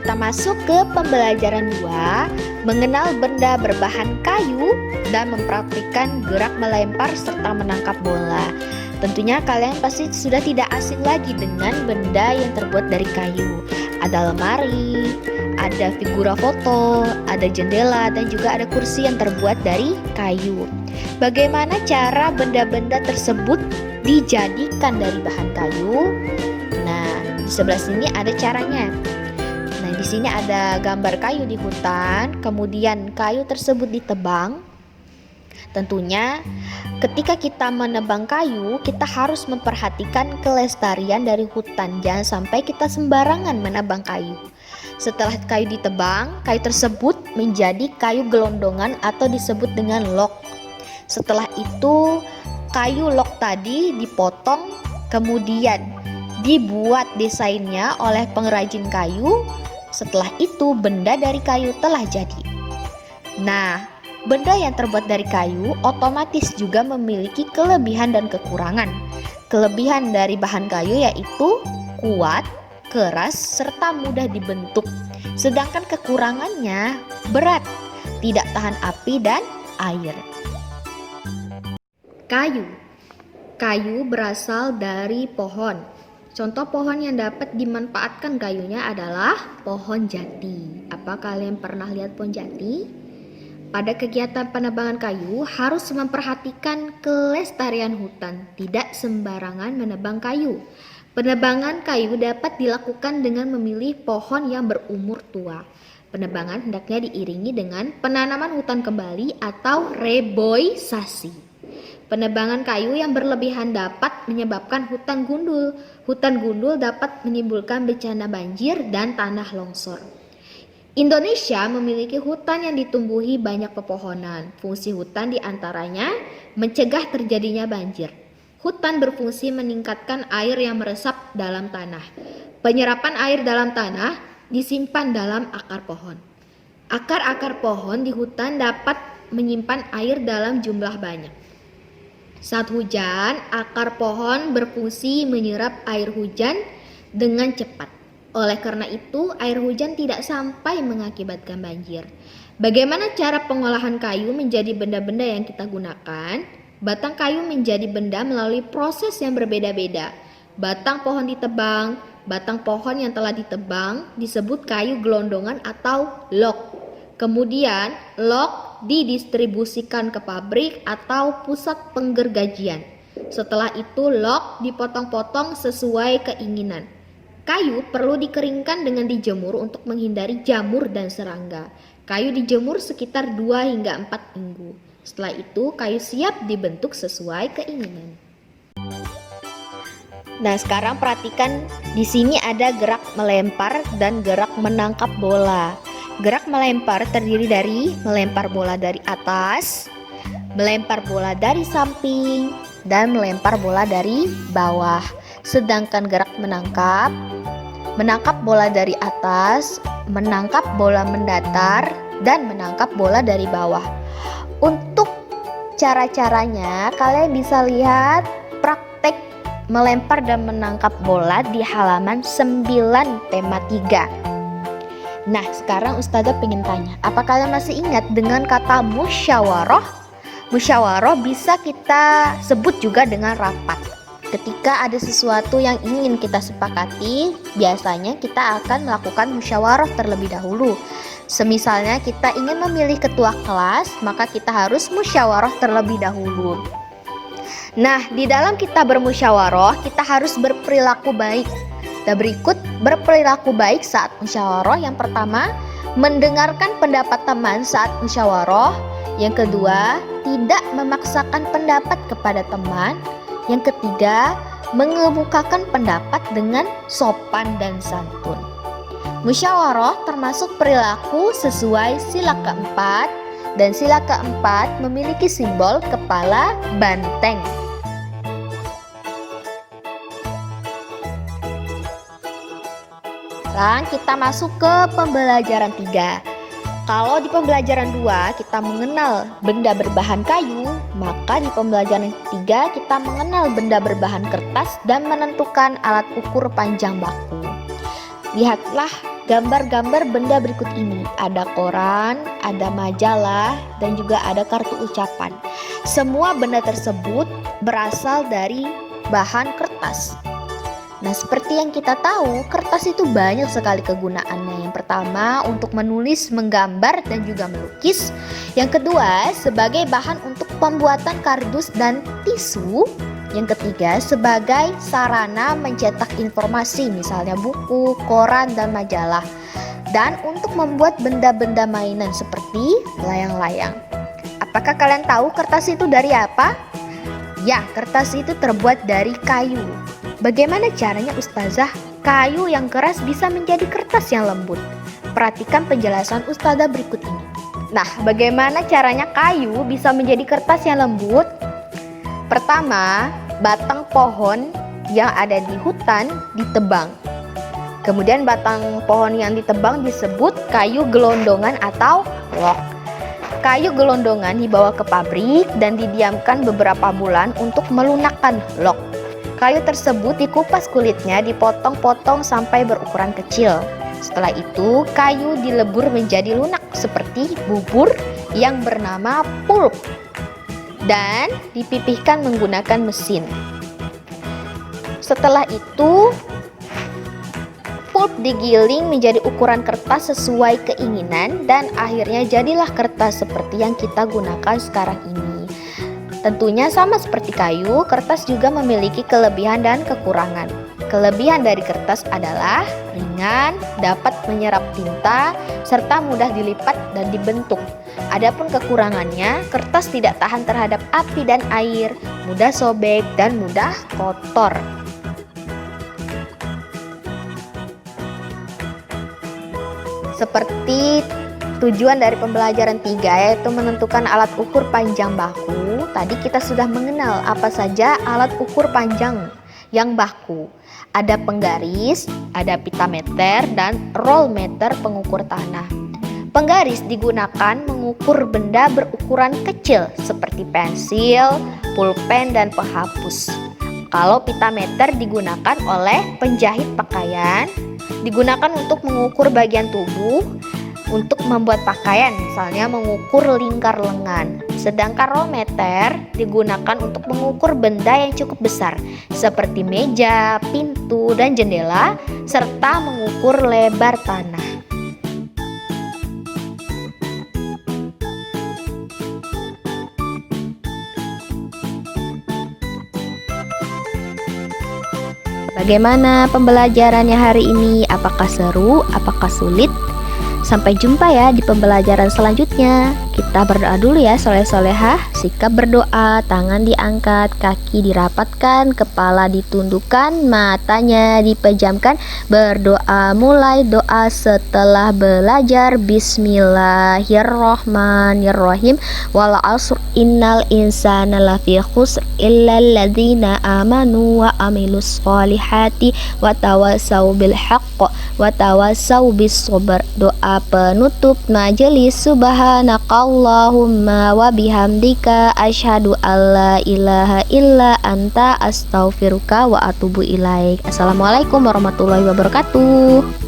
kita masuk ke pembelajaran 2, mengenal benda berbahan kayu dan mempraktikkan gerak melempar serta menangkap bola. Tentunya kalian pasti sudah tidak asing lagi dengan benda yang terbuat dari kayu. Ada lemari, ada figura foto, ada jendela, dan juga ada kursi yang terbuat dari kayu. Bagaimana cara benda-benda tersebut dijadikan dari bahan kayu? Nah, di sebelah sini ada caranya. Nah, di sini ada gambar kayu di hutan, kemudian kayu tersebut ditebang. Tentunya ketika kita menebang kayu, kita harus memperhatikan kelestarian dari hutan. Jangan sampai kita sembarangan menebang kayu. Setelah kayu ditebang, kayu tersebut menjadi kayu gelondongan atau disebut dengan log. Setelah itu, kayu log tadi dipotong, kemudian dibuat desainnya oleh pengrajin kayu. Setelah itu, benda dari kayu telah jadi. Nah, benda yang terbuat dari kayu otomatis juga memiliki kelebihan dan kekurangan. Kelebihan dari bahan kayu yaitu kuat, keras, serta mudah dibentuk. Sedangkan kekurangannya berat, tidak tahan api dan air. Kayu berasal dari pohon. Contoh pohon yang dapat dimanfaatkan kayunya adalah pohon jati. Apa kalian pernah lihat pohon jati? Pada kegiatan penebangan kayu harus memperhatikan kelestarian hutan, tidak sembarangan menebang kayu. Penebangan kayu dapat dilakukan dengan memilih pohon yang berumur tua. Penebangan hendaknya diiringi dengan penanaman hutan kembali atau reboisasi. Penebangan kayu yang berlebihan dapat menyebabkan hutan gundul. Hutan gundul dapat menimbulkan bencana banjir dan tanah longsor. Indonesia memiliki hutan yang ditumbuhi banyak pepohonan. Fungsi hutan diantaranya mencegah terjadinya banjir. Hutan berfungsi meningkatkan air yang meresap dalam tanah. Penyerapan air dalam tanah disimpan dalam akar pohon. Akar-akar pohon di hutan dapat menyimpan air dalam jumlah banyak. Saat hujan, akar pohon berfungsi menyerap air hujan dengan cepat. Oleh karena itu, air hujan tidak sampai mengakibatkan banjir. Bagaimana cara pengolahan kayu menjadi benda-benda yang kita gunakan? Batang kayu menjadi benda melalui proses yang berbeda-beda. Batang pohon ditebang, batang pohon yang telah ditebang disebut kayu gelondongan atau log. Kemudian, log didistribusikan ke pabrik atau pusat penggergajian. Setelah itu, log dipotong-potong sesuai keinginan. Kayu perlu dikeringkan dengan dijemur untuk menghindari jamur dan serangga. Kayu dijemur sekitar 2 hingga 4 minggu. Setelah itu, kayu siap dibentuk sesuai keinginan. Nah, sekarang perhatikan di sini ada gerak melempar dan gerak menangkap bola. Gerak melempar terdiri dari melempar bola dari atas, melempar bola dari samping, dan melempar bola dari bawah. Sedangkan gerak menangkap bola dari atas, menangkap bola mendatar, dan menangkap bola dari bawah. Untuk cara-caranya, kalian bisa lihat praktek melempar dan menangkap bola di halaman 9 tema 3. Nah, sekarang Ustazah pengen tanya, apa kalian masih ingat dengan kata musyawarah? Musyawarah bisa kita sebut juga dengan rapat. Ketika ada sesuatu yang ingin kita sepakati, biasanya kita akan melakukan musyawarah terlebih dahulu. Semisalnya kita ingin memilih ketua kelas, maka kita harus musyawarah terlebih dahulu. Nah, di dalam kita bermusyawarah, kita harus berperilaku baik. Dan berikut berperilaku baik saat musyawarah. Yang pertama, mendengarkan pendapat teman saat musyawarah. Yang kedua, tidak memaksakan pendapat kepada teman. Yang ketiga, mengemukakan pendapat dengan sopan dan santun. Musyawarah termasuk perilaku sesuai sila keempat, dan sila keempat memiliki simbol kepala banteng. Sekarang kita masuk ke pembelajaran 3. Kalau di pembelajaran 2 kita mengenal benda berbahan kayu, maka di pembelajaran 3 kita mengenal benda berbahan kertas dan menentukan alat ukur panjang baku. Lihatlah gambar-gambar benda berikut ini. Ada koran, ada majalah, dan juga ada kartu ucapan. Semua benda tersebut berasal dari bahan kertas. Nah, seperti yang kita tahu, kertas itu banyak sekali kegunaannya. Yang pertama, untuk menulis, menggambar, dan juga melukis. Yang kedua, sebagai bahan untuk pembuatan kardus dan tisu. Yang ketiga, sebagai sarana mencetak informasi, misalnya buku, koran, dan majalah. Dan untuk membuat benda-benda mainan seperti layang-layang. Apakah kalian tahu kertas itu dari apa? Ya, kertas itu terbuat dari kayu. Bagaimana caranya Ustazah kayu yang keras bisa menjadi kertas yang lembut? Perhatikan penjelasan Ustazah berikut ini. Nah, bagaimana caranya kayu bisa menjadi kertas yang lembut? Pertama, batang pohon yang ada di hutan ditebang. Kemudian batang pohon yang ditebang disebut kayu gelondongan atau log. Kayu gelondongan dibawa ke pabrik dan didiamkan beberapa bulan untuk melunakkan log. Kayu tersebut dikupas kulitnya, dipotong-potong sampai berukuran kecil. Setelah itu, kayu dilebur menjadi lunak seperti bubur yang bernama pulp dan dipipihkan menggunakan mesin. Setelah itu, pulp digiling menjadi ukuran kertas sesuai keinginan dan akhirnya jadilah kertas seperti yang kita gunakan sekarang ini. Tentunya sama seperti kayu, kertas juga memiliki kelebihan dan kekurangan. Kelebihan dari kertas adalah ringan, dapat menyerap tinta, serta mudah dilipat dan dibentuk. Adapun kekurangannya, kertas tidak tahan terhadap api dan air, mudah sobek dan mudah kotor. Seperti tujuan dari pembelajaran 3, yaitu menentukan alat ukur panjang baku. Tadi kita sudah mengenal apa saja alat ukur panjang yang baku. Ada penggaris, ada pitameter, dan rollmeter pengukur tanah. Penggaris digunakan mengukur benda berukuran kecil seperti pensil, pulpen, dan penghapus. Kalau pitameter digunakan oleh penjahit pakaian, digunakan untuk mengukur bagian tubuh, untuk membuat pakaian, misalnya mengukur lingkar lengan. Sedangkan rollmeter digunakan untuk mengukur benda yang cukup besar, seperti meja, pintu, dan jendela, serta mengukur lebar tanah. Bagaimana pembelajarannya hari ini? Apakah seru? Apakah sulit? Sampai jumpa ya di pembelajaran selanjutnya. Kita berdoa dulu ya soleh-solehah. Sikap berdoa, tangan diangkat, kaki dirapatkan, kepala ditundukkan, matanya dipejamkan. Berdoa, mulai doa setelah belajar. Bismillahirrohmanirrohim. Wal asr innal insana lafi khusr illal ladzina amanu wa amilus solihati wa tawassaw bil haqq wa tawassaw bis sabr. Doa penutup majelis. Subhanakallahumma wa bihamdika asyhadu alla ilaha illa anta astaghfiruka wa atubu ilaik. Assalamualaikum warahmatullahi wabarakatuh.